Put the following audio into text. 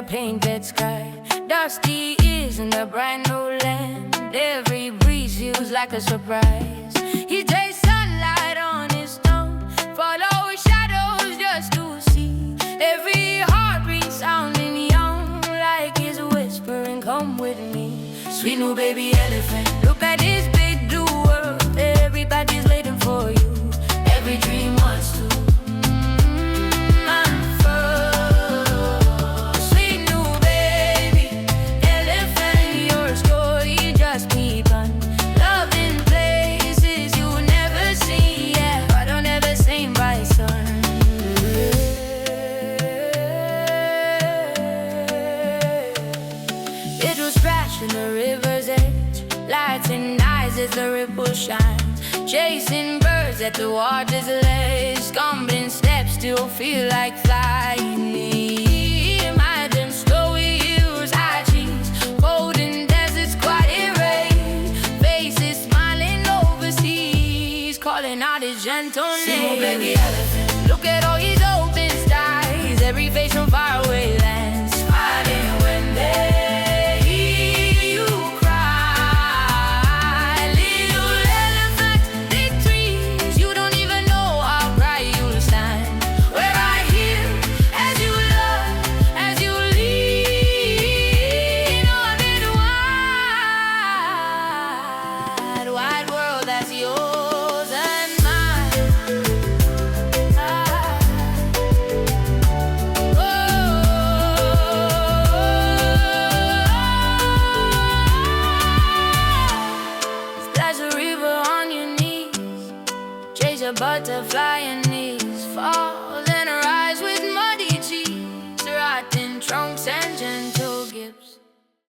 painted sky. Dusty is in the brand new land. Every breeze feels like a surprise. He takes sunlight on his tongue, follow shadows just to see. Every heartbeat sounding young, like he's whispering, come with me. Sweet new baby elephant, look at this big blue world. Everybody's waiting for you. Every dream wants to unfold. Sweet new baby elephant, your story just begun. Love in places you never seen, yeah, but don't ever seen by sun. It was crashing the river's edge, lights in eyes as the ripple shines. Chasing birds at the water's ledge, stumbling steps still feel like flying. Imagine snowy hills, high trees, golden deserts, quiet rain. Faces smiling overseas, calling out his gentle name. Baby elephant, look at all his open skies, every face from faraway lands, smiling when they yours and mine. Splash a river on your knees, chase a butterfly in knees, falling around.